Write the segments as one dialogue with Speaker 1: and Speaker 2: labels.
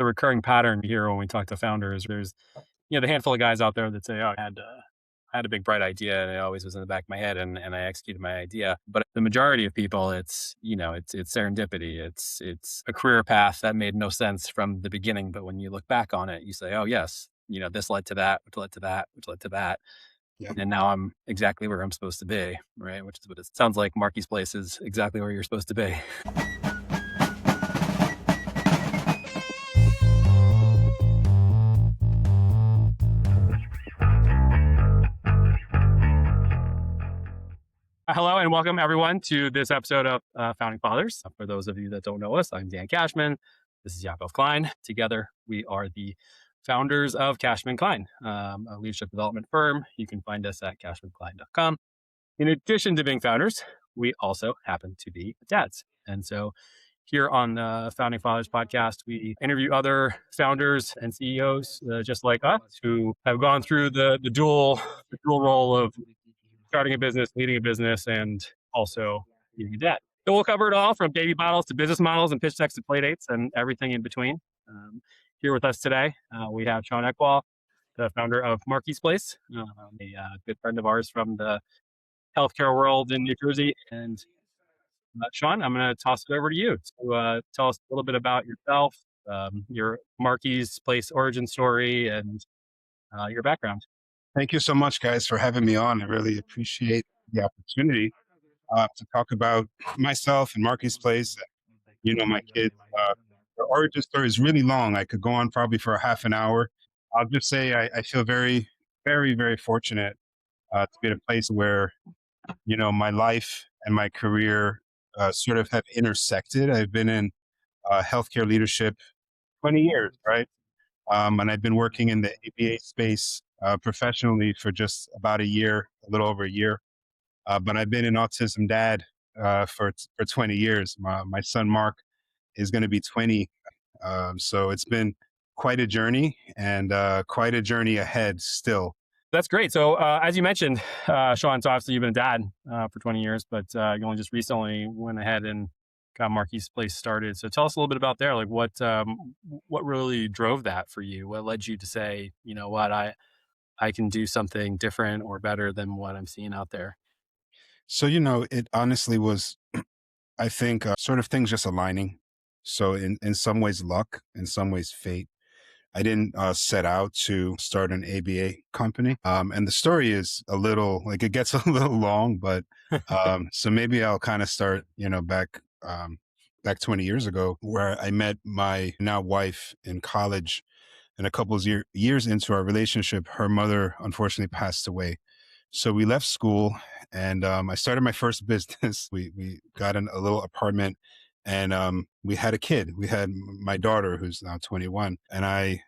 Speaker 1: the recurring pattern here when we talk to founders. There's, the handful of guys out there that say, "Oh, I had a big bright idea and it always was in the back of my head and I executed my idea." But the majority of people, it's serendipity. It's a career path that made no sense from the beginning. But when you look back on it, you say, "Oh, yes, this led to that, which led to that, which led to that."
Speaker 2: Yeah.
Speaker 1: And now I'm exactly where I'm supposed to be, right? Which is what it sounds like. Marky's place is exactly where you're supposed to be. Hello and welcome everyone to this episode of Founding Fathers. For those of you that don't know us, I'm Dan Cashman. This is Yakov Klein. Together, we are the founders of Cashman Klein, a leadership development firm. You can find us at cashmanklein.com. In addition to being founders, we also happen to be dads. And so here on the Founding Fathers podcast, we interview other founders and CEOs just like us who have gone through the dual role of starting a business, leading a business, and also being a dad. So we'll cover it all from baby bottles to business models and pitch decks to play dates and everything in between. Here with us today, we have Shawn Ekwall, the founder of Marky's Place, a good friend of ours from the healthcare world in New Jersey. And Shawn, I'm going to toss it over to you to tell us a little bit about yourself, your Marky's Place origin story, and your background.
Speaker 2: Thank you so much, guys, for having me on. I really appreciate the opportunity to talk about myself and Marky's Place. My kids. The origin story is really long. I could go on probably for a half an hour. I'll just say I feel very, very, very fortunate to be in a place where, my life and my career sort of have intersected. I've been in healthcare leadership 20 years, right? And I've been working in the ABA space professionally for just about a year, a little over a year. But I've been an autism dad for 20 years. My son, Mark, is going to be 20. So it's been quite a journey and quite a journey ahead still.
Speaker 1: That's great. So as you mentioned, Shawn, so obviously you've been a dad for 20 years, but you only just recently went ahead and got Marky's Place started. So tell us a little bit about there. Like what really drove that for you? What led you to say, you know what, I can do something different or better than what I'm seeing out there?
Speaker 2: So, it honestly was, I think, sort of things just aligning. So in some ways, luck, in some ways, fate. I didn't set out to start an ABA company. And the story is a little, like it gets a little long, but so maybe I'll kind of start, back 20 years ago, where I met my now wife in college. And a couple of years into our relationship, her mother unfortunately passed away. So we left school and I started my first business. We got in a little apartment and we had a kid. We had my daughter, who's now 21, and I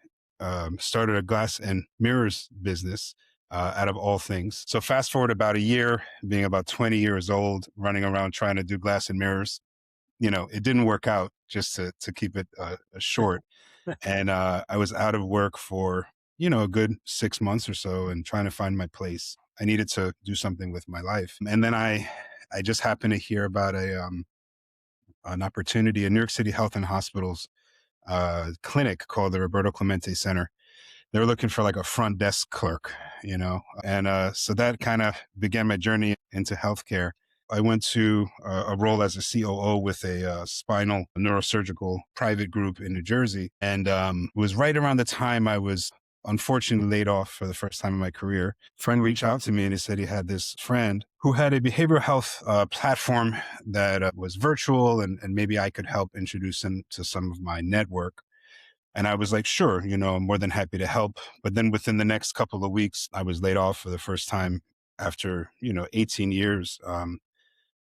Speaker 2: started a glass and mirrors business out of all things. So fast forward about a year, being about 20 years old, running around trying to do glass and mirrors. It didn't work out, just to keep it short. And I was out of work for, a good 6 months or so and trying to find my place. I needed to do something with my life. And then I just happened to hear about an opportunity, a New York City Health and Hospitals clinic called the Roberto Clemente Center. They were looking for like a front desk clerk, and so that kind of began my journey into healthcare. I went to a role as a COO with a spinal neurosurgical private group in New Jersey. And it was right around the time I was unfortunately laid off for the first time in my career. A friend reached out to me and he said he had this friend who had a behavioral health platform that was virtual and maybe I could help introduce him to some of my network. And I was like, sure, I'm more than happy to help. But then within the next couple of weeks, I was laid off for the first time after, 18 years.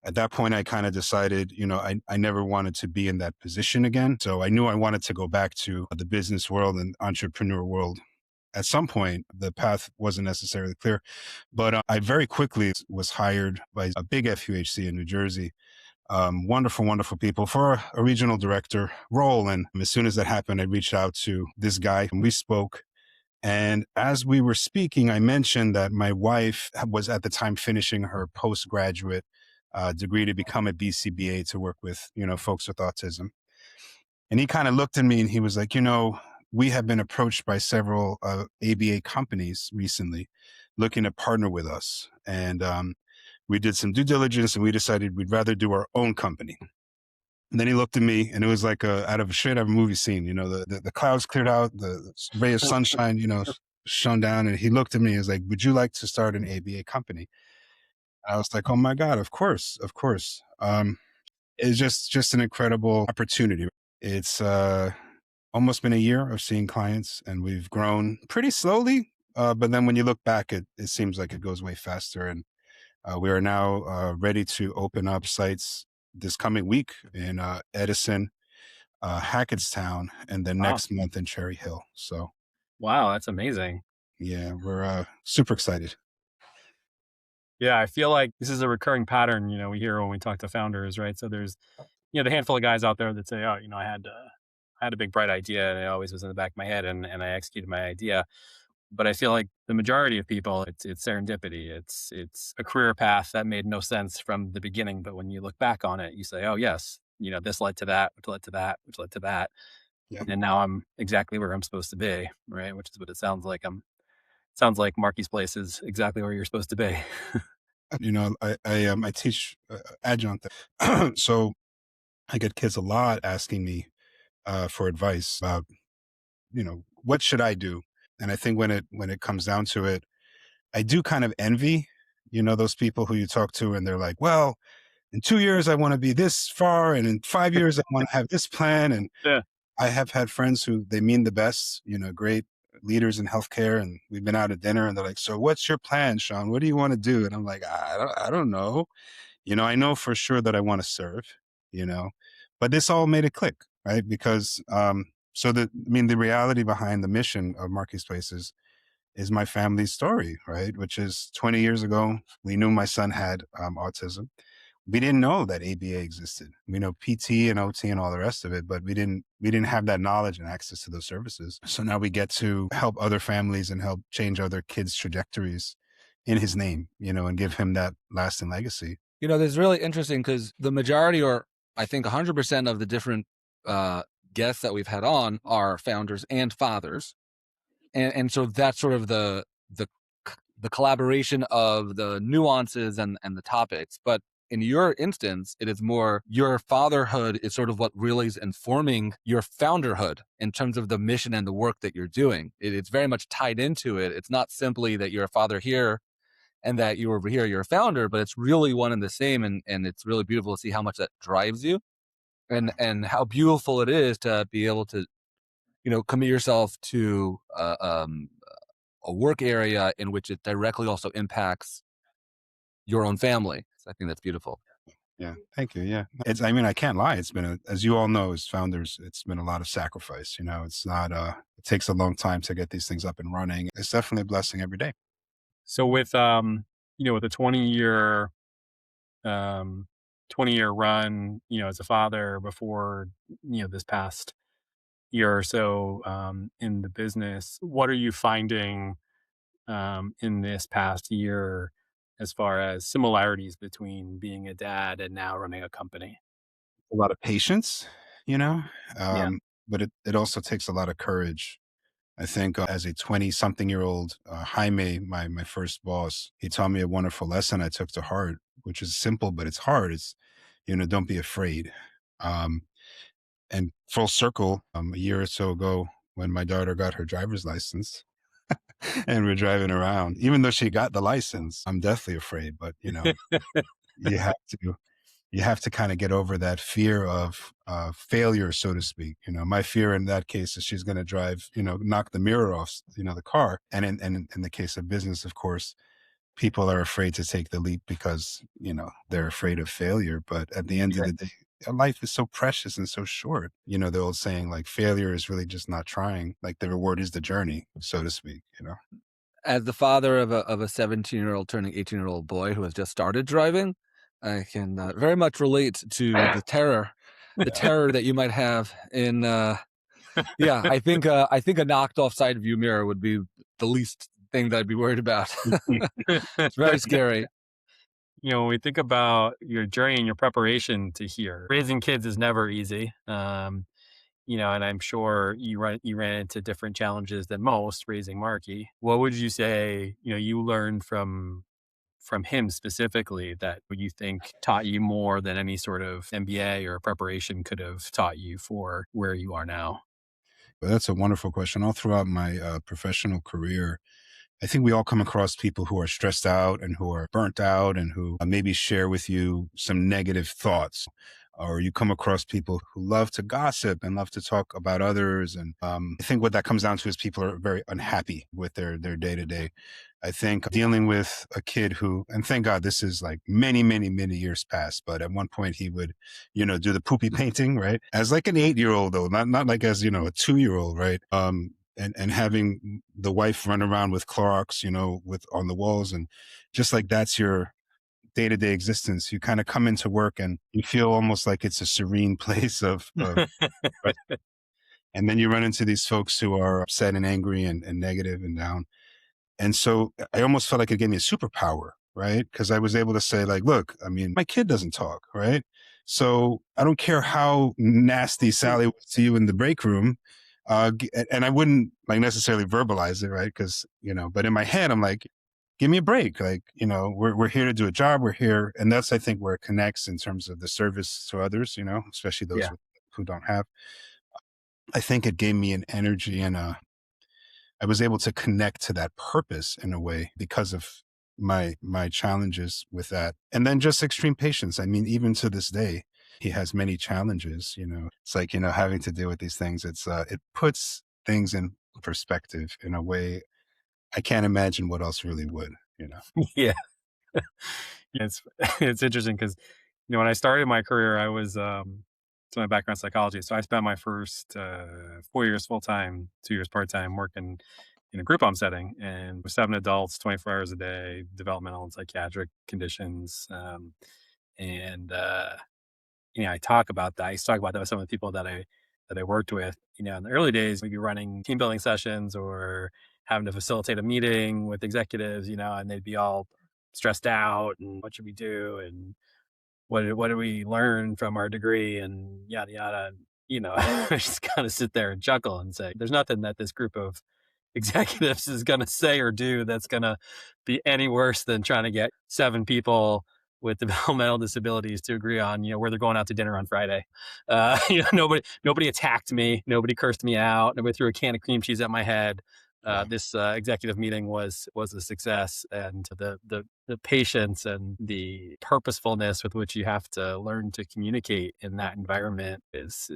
Speaker 2: At that point, I kind of decided, I never wanted to be in that position again. So I knew I wanted to go back to the business world and entrepreneur world. At some point, the path wasn't necessarily clear, but I very quickly was hired by a big FUHC in New Jersey. Wonderful, wonderful people for a regional director role. And as soon as that happened, I reached out to this guy and we spoke. And as we were speaking, I mentioned that my wife was at the time finishing her postgraduate degree to become a BCBA to work with, folks with autism. And he kind of looked at me and he was like, we have been approached by several ABA companies recently looking to partner with us. And we did some due diligence and we decided we'd rather do our own company. And then he looked at me and it was like out of a straight out of a movie scene. The clouds cleared out, the ray of sunshine, shone down. And he looked at me and was like, would you like to start an ABA company? I was like, oh my God, of course, of course. It's just an incredible opportunity. It's almost been a year of seeing clients and we've grown pretty slowly. But then when you look back, it seems like it goes way faster. And we are now ready to open up sites this coming week in Edison, Hackettstown, and then
Speaker 1: Wow.
Speaker 2: next month in Cherry Hill. So
Speaker 1: Wow, that's amazing.
Speaker 2: yeah, we're super excited.
Speaker 1: Yeah, I feel like this is a recurring pattern, we hear when we talk to founders, right? So there's, the handful of guys out there that say, oh, I had a big bright idea and it always was in the back of my head and I executed my idea. But I feel like the majority of people, it's serendipity. It's a career path that made no sense from the beginning. But when you look back on it, you say, oh yes, this led to that, which led to that, which led to that.
Speaker 2: Yeah.
Speaker 1: And now I'm exactly where I'm supposed to be, right? Which is what it sounds like. Sounds like Marky's place is exactly where you're supposed to be.
Speaker 2: I teach adjunct, so I get kids a lot asking me for advice about what should I do, and I think when it comes down to it, I do kind of envy those people who you talk to and they're like, well, in 2 years I want to be this far, and in 5 years I want to have this plan, and
Speaker 1: Yeah.
Speaker 2: I have had friends who they mean the best, great leaders in healthcare, and we've been out at dinner, and they're like, "So, what's your plan, Shawn? What do you want to do?" And I'm like, "I don't know. I know for sure that I want to serve. You know, but this all made it click, right? Because the reality behind the mission of Marketplace is my family's story, right? Which is 20 years ago, we knew my son had autism. We didn't know that ABA existed. We know PT and OT and all the rest of it, but we didn't have that knowledge and access to those services. So now we get to help other families and help change other kids' trajectories in his name, and give him that lasting legacy.
Speaker 3: This is really interesting because the majority, or I think 100% of the different guests that we've had on are founders and fathers. And so that's sort of the collaboration of the nuances and the topics. But in your instance, it is more your fatherhood is sort of what really is informing your founderhood in terms of the mission and the work that you're doing. It's very much tied into it. It's not simply that you're a father here and that you over here, you're a founder, but it's really one and the same. And it's really beautiful to see how much that drives you and how beautiful it is to be able to, commit yourself to a work area in which it directly also impacts your own family. So I think that's beautiful.
Speaker 2: Yeah. Thank you. Yeah. I can't lie. It's been, as you all know, as founders, it's been a lot of sacrifice. It's not, it takes a long time to get these things up and running. It's definitely a blessing every day.
Speaker 1: So with with a 20-year run, as a father before, this past year or so in the business, what are you finding in this past year as far as similarities between being a dad and now running a company?
Speaker 2: A lot of patience, you know,
Speaker 1: Yeah.
Speaker 2: but it also takes a lot of courage. I think as a 20-something-year-old, Jaime, my first boss, he taught me a wonderful lesson I took to heart, which is simple, but it's hard. It's, don't be afraid. Um, and full circle, a year or so ago, when my daughter got her driver's license and we're driving around, even though she got the license, I'm deathly afraid, but you have to kind of get over that fear of failure, so to speak. My fear in that case is she's going to drive, knock the mirror off, the car. And in the case of business, of course, people are afraid to take the leap because, they're afraid of failure. But at the end of the day, life is so precious and so short. The old saying, like, failure is really just not trying. Like, the reward is the journey, so to speak.
Speaker 3: As the father of a 17-year-old turning 18-year-old boy who has just started driving, I can very much relate to the terror that you might have in. Yeah, I think a knocked off side view mirror would be the least thing that I'd be worried about. It's very scary.
Speaker 1: When we think about your journey and your preparation to here, raising kids is never easy. and I'm sure you ran into different challenges than most raising Marky. What would you say, you learned from him specifically that you think taught you more than any sort of MBA or preparation could have taught you for where you are now?
Speaker 2: But that's a wonderful question. All throughout my professional career, I think we all come across people who are stressed out and who are burnt out and who maybe share with you some negative thoughts. Or you come across people who love to gossip and love to talk about others. And I think what that comes down to is people are very unhappy with their day to day. I think dealing with a kid who, and thank God this is like many, many, many years past, but at one point he would, do the poopy painting, right? As like an 8-year old though, not like as, a 2-year old, right? And having the wife run around with Clorox, with on the walls, and just like that's your day-to-day existence. You kind of come into work and you feel almost like it's a serene place of rest. And then you run into these folks who are upset and angry and negative and down. And so I almost felt like it gave me a superpower, right? Because I was able to say, like, look, I mean, my kid doesn't talk, right? So I don't care how nasty Sally was to you in the break room. And I wouldn't like necessarily verbalize it, right? Because, but in my head, I'm like, give me a break. Like, we're here to do a job. We're here. And that's, I think, where it connects in terms of the service to others, especially those
Speaker 1: Yeah.
Speaker 2: who don't have. I think it gave me an energy and I was able to connect to that purpose in a way because of my challenges with that. And then just extreme patience. I mean, even to this day, he has many challenges, It's like, having to deal with these things. It puts things in perspective in a way I can't imagine what else really would.
Speaker 1: Yeah. It's it's interesting because when I started my career, I was so my background psychology. So I spent my first 4 years full time, 2 years part time working in a group home setting, and with 7 adults, 24 hours a day, developmental and psychiatric conditions. And I talk about that. I used to talk about that with some of the people that I worked with. In the early days, we'd be running team building sessions or having to facilitate a meeting with executives, and they'd be all stressed out and what should we do and what did we learn from our degree and yada yada. I just kind of sit there and chuckle and say, there's nothing that this group of executives is going to say or do that's going to be any worse than trying to get 7 people with developmental disabilities to agree on, where they're going out to dinner on Friday. Nobody attacked me. Nobody cursed me out. Nobody threw a can of cream cheese at my head.
Speaker 2: Wow.
Speaker 1: This executive meeting was a success, and the patience and the purposefulness with which you have to learn to communicate in that environment is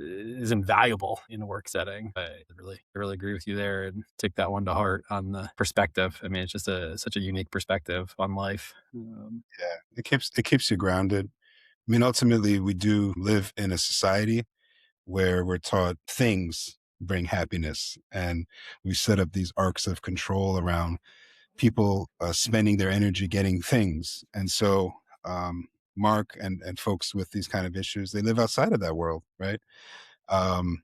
Speaker 1: invaluable in a work setting. I really agree with you there and take that one to heart on the perspective. I mean, it's just such a unique perspective on life.
Speaker 2: Yeah. It keeps you grounded. I mean, ultimately we do live in a society where we're taught things bring happiness. And we set up these arcs of control around people spending their energy getting things. And so, Mark and folks with these kind of issues, they live outside of that world, right? Um,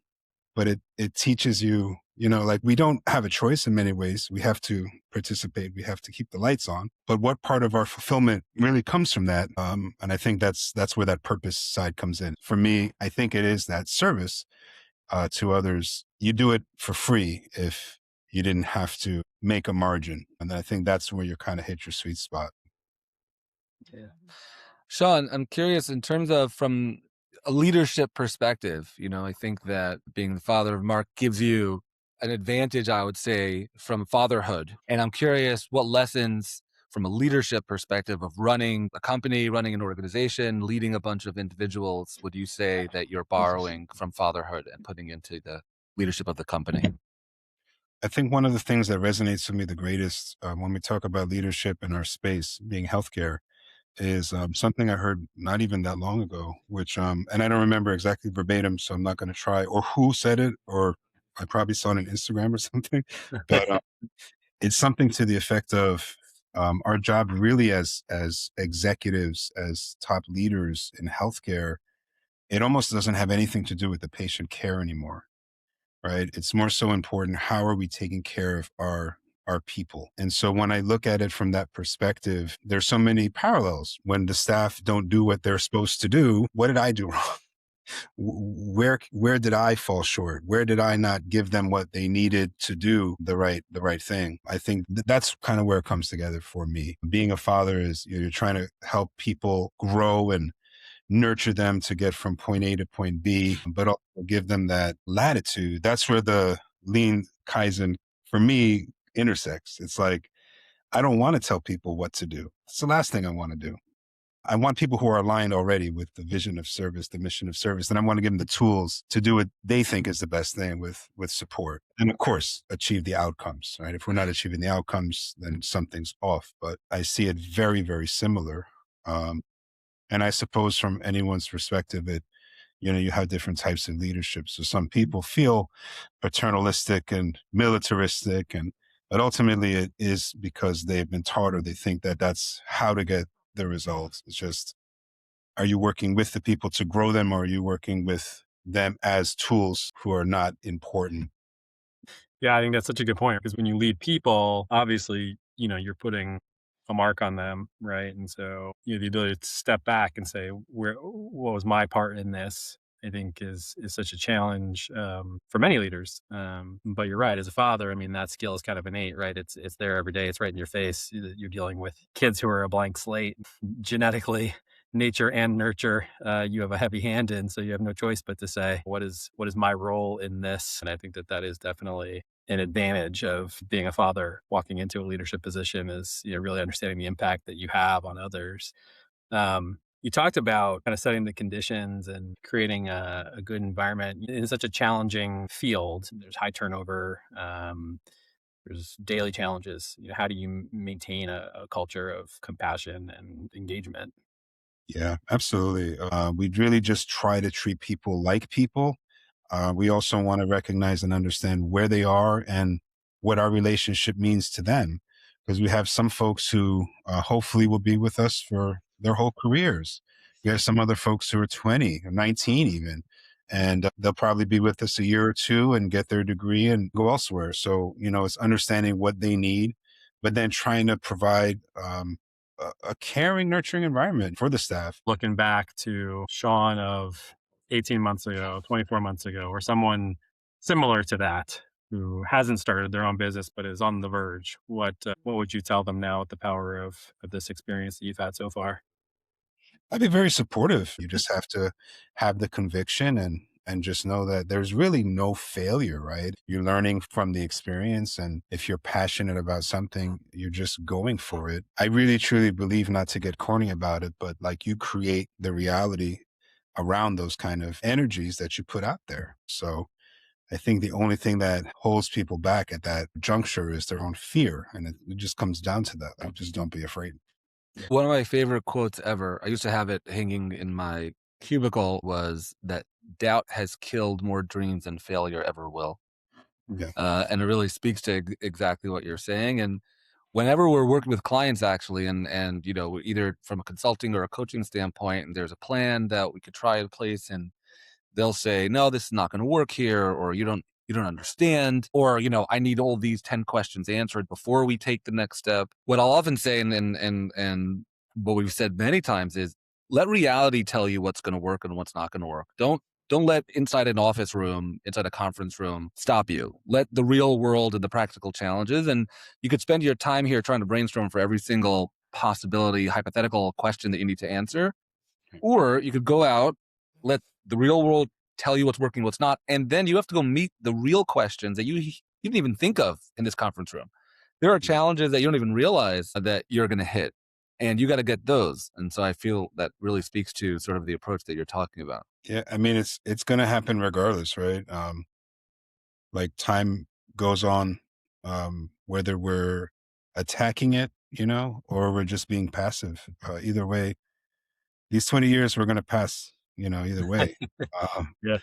Speaker 2: but it teaches you, like we don't have a choice in many ways. We have to participate. We have to keep the lights on. But what part of our fulfillment really comes from that? And I think that's where that purpose side comes in. For me, I think it is that service to others. You do it for free if you didn't have to make a margin. And I think that's where you kind of hit your sweet spot.
Speaker 1: Yeah.
Speaker 3: Shawn, I'm curious in terms of from a leadership perspective, I think that being the father of Mark gives you an advantage, I would say, from fatherhood. And I'm curious what lessons from a leadership perspective of running a company, running an organization, leading a bunch of individuals, would you say that you're borrowing from fatherhood and putting into the leadership of the company?
Speaker 2: I think one of the things that resonates with me the greatest when we talk about leadership in our space, being healthcare, is something I heard not even that long ago, which, and I don't remember exactly verbatim, so I'm not going to try, or who said it, or I probably saw it on Instagram or something, but it's something to the effect of our job really as executives, as top leaders in healthcare, it almost doesn't have anything to do with the patient care anymore, right? It's more so important, how are we taking care of our people? And so when I look at it from that perspective, there's so many parallels. When the staff don't do what they're supposed to do, what did I do wrong? Where did I fall short? Where did I not give them what they needed to do the right thing? I think that's kind of where it comes together for me. Being a father is you're trying to help people grow and nurture them to get from point A to point B, but also give them that latitude. That's where the lean Kaizen for me intersects. It's like, I don't want to tell people what to do. It's the last thing I want to do. I want people who are aligned already with the vision of service, the mission of service, and I want to give them the tools to do what they think is the best thing with support. And of course, achieve the outcomes, right? If we're not achieving the outcomes, then something's off. But I see it very, very similar. Um, and I suppose from anyone's perspective, you have different types of leadership. So some people feel paternalistic and militaristic, but ultimately it is because they've been taught or they think that that's how to get the results. It's just, are you working with the people to grow them, or are you working with them as tools who are not important?
Speaker 1: Yeah, I think that's such a good point because when you lead people, obviously, you're putting a mark on them, right? And so, the ability to step back and say, what was my part in this? I think is such a challenge for many leaders. But you're right, as a father, I mean, that skill is kind of innate, right? It's there every day. It's right in your face. You're dealing with kids who are a blank slate genetically. Nature and nurture, you have a heavy hand in, so you have no choice but to say, what is my role in this? And I think that is definitely an advantage of being a father walking into a leadership position, is really understanding the impact that you have on others. You talked about kind of setting the conditions and creating a good environment in such a challenging field. There's high turnover. There's daily challenges. How do you maintain a culture of compassion and engagement?
Speaker 2: Yeah, absolutely. We really just try to treat people like people. We also want to recognize and understand where they are and what our relationship means to them. Because we have some folks who hopefully will be with us for their whole careers. We have some other folks who are 20 or 19 even, and they'll probably be with us a year or two and get their degree and go elsewhere. So, it's understanding what they need, but then trying to provide a caring, nurturing environment for the staff.
Speaker 1: Looking back to Shawn of 18 months ago, 24 months ago, or someone similar to that who hasn't started their own business but is on the verge, what would you tell them now with the power of this experience that you've had so far?
Speaker 2: I'd be very supportive. You just have to have the conviction and just know that there's really no failure, right? You're learning from the experience, and if you're passionate about something, you're just going for it. I really truly believe, not to get corny about it, but like, you create the reality around those kind of energies that you put out there. So I think the only thing that holds people back at that juncture is their own fear. And it just comes down to that. Like, just don't be afraid.
Speaker 3: One of my favorite quotes ever, I used to have it hanging in my cubicle, was that doubt has killed more dreams than failure ever will.
Speaker 2: Yeah.
Speaker 3: And it really speaks to exactly what you're saying. And whenever we're working with clients, actually, and either from a consulting or a coaching standpoint, and there's a plan that we could try in place, and they'll say, no, this is not going to work here, or you don't understand, or I need all these 10 questions answered before we take the next step. What I'll often say, and what we've said many times, is let reality tell you what's going to work and what's not going to work. Don't let inside an office room, inside a conference room, stop you. Let the real world and the practical challenges, and you could spend your time here trying to brainstorm for every single possibility, hypothetical question that you need to answer, or you could go out, let the real world tell you what's working, what's not, and then you have to go meet the real questions that you didn't even think of in this conference room. There are challenges that you don't even realize that you're going to hit, and you got to get those. And so I feel that really speaks to sort of the approach that you're talking about.
Speaker 2: Yeah. I mean, it's going to happen regardless, right? Like, time goes on, whether we're attacking it, or we're just being passive. Either way, these 20 years, we're going to pass, either way. Um,
Speaker 1: Yeah.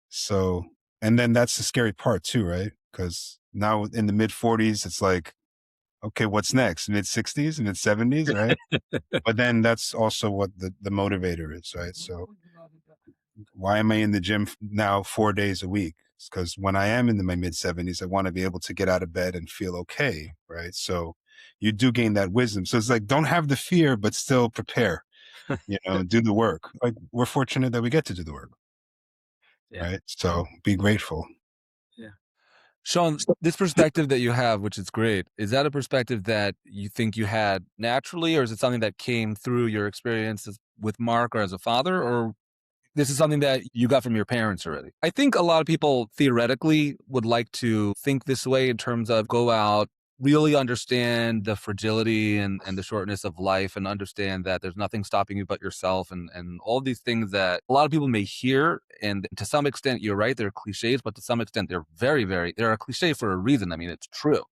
Speaker 2: so, and then that's the scary part too, right? Because now in the mid 40s, it's like, okay, what's next? Mid 60s, mid 70s, right? But then that's also what the motivator is, right? So why am I in the gym now 4 days a week? It's because when I am in my mid 70s, I want to be able to get out of bed and feel okay, right? So you do gain that wisdom. So it's like, don't have the fear, but still prepare, do the work. Like, we're fortunate that we get to do the work.
Speaker 1: Yeah.
Speaker 2: right? So be grateful.
Speaker 1: Yeah.
Speaker 3: Shawn, this perspective that you have, which is great, is that a perspective that you think you had naturally, or is it something that came through your experiences with Mark or as a father, or this is something that you got from your parents already? I think a lot of people theoretically would like to think this way in terms of go out, really understand the fragility and the shortness of life, and understand that there's nothing stopping you but yourself, and all these things that a lot of people may hear. And to some extent, you're right, they're cliches, but to some extent, they're they're a cliche for a reason. I mean, it's true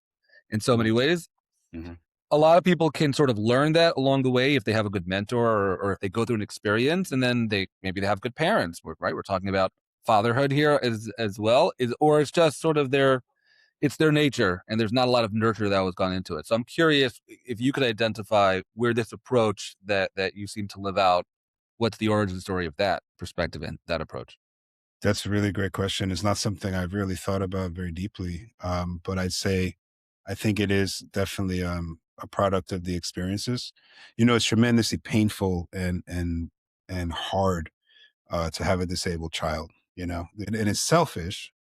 Speaker 3: in so many ways.
Speaker 2: Mm-hmm.
Speaker 3: A lot of people can sort of learn that along the way if they have a good mentor, or if they go through an experience, and then maybe they have good parents, right? We're talking about fatherhood here as well, or it's just sort of it's their nature, and there's not a lot of nurture that was gone into it. So I'm curious if you could identify where this approach that you seem to live out, what's the origin story of that perspective and that approach?
Speaker 2: That's a really great question. It's not something I've really thought about very deeply. But I'd say I think it is definitely a product of the experiences. It's tremendously painful and hard to have a disabled child, and it's selfish.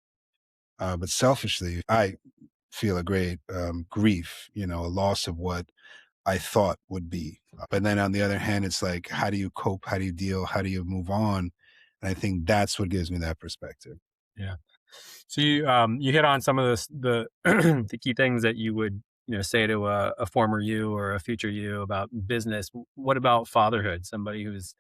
Speaker 2: But selfishly, I feel a great grief, a loss of what I thought would be. But then on the other hand, it's like, how do you cope? How do you deal? How do you move on? And I think that's what gives me that perspective.
Speaker 1: Yeah. So you hit on some of the the key things that you would say to a former you or a future you about business. What about fatherhood? Somebody who's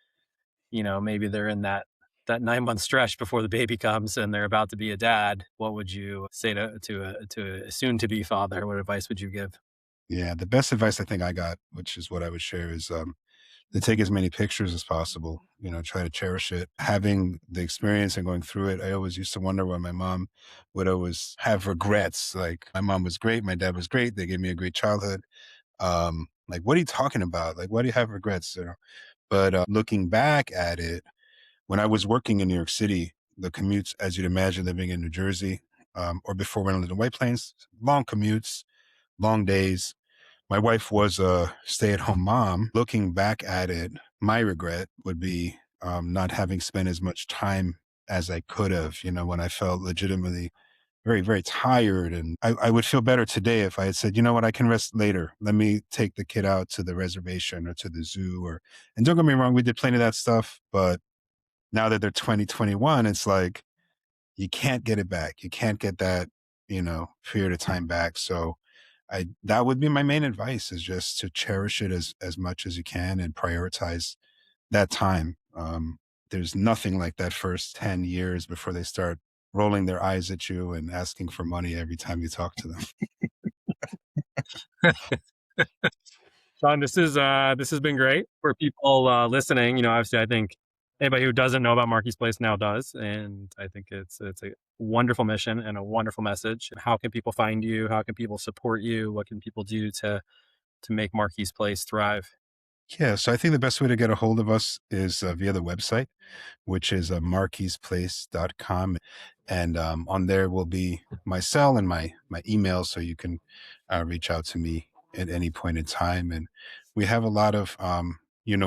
Speaker 1: maybe they're in that 9 month stretch before the baby comes and they're about to be a dad. What would you say to a soon to be father? What advice would you give?
Speaker 2: Yeah, the best advice I think I got, which is what I would share, is to take as many pictures as possible. Try to cherish it. Having the experience and going through it, I always used to wonder why my mom would always have regrets. Like, my mom was great, my dad was great, they gave me a great childhood. Like, what are you talking about? Like, why do you have regrets? But looking back at it, when I was working in New York City, the commutes, as you'd imagine, living in New Jersey, or before when I lived in White Plains, long commutes, long days. My wife was a stay-at-home mom. Looking back at it, my regret would be not having spent as much time as I could have, when I felt legitimately very, very tired. And I would feel better today if I had said, you know what, I can rest later. Let me take the kid out to the reservation or to the zoo. And don't get me wrong, we did plenty of that stuff. But now that they're 2021, it's like, you can't get it back. You can't get that, period of time back. So that would be my main advice, is just to cherish it as much as you can and prioritize that time. There's nothing like that first 10 years before they start rolling their eyes at you and asking for money every time you talk to them.
Speaker 1: Sean, this has been great for people listening. Obviously, I think anybody who doesn't know about Marky's Place now does, and I think it's a wonderful mission and a wonderful message. How can people find you? How can people support you? What can people do to make Marky's Place thrive?
Speaker 2: Yeah, so I think the best way to get a hold of us is via the website, which is marquisplace.com. And on there will be my cell and my email, so you can reach out to me at any point in time. And we have a lot of,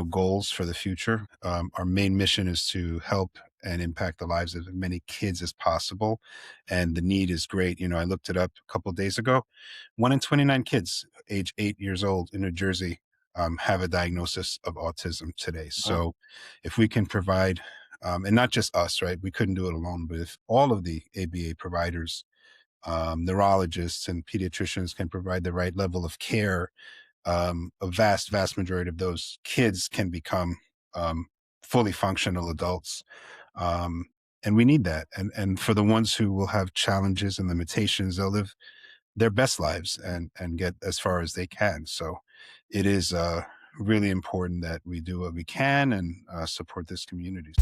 Speaker 2: goals for the future. Our main mission is to help and impact the lives of as many kids as possible. And the need is great. I looked it up a couple of days ago. 1 in 29 kids age 8 years old in New Jersey have a diagnosis of autism today. So if we can provide, and not just us, right? We couldn't do it alone, but if all of the ABA providers, neurologists and pediatricians can provide the right level of care, a vast, vast majority of those kids can become fully functional adults. Um, and we need that. And for the ones who will have challenges and limitations, they'll live their best lives and get as far as they can. So it is really important that we do what we can and support this community.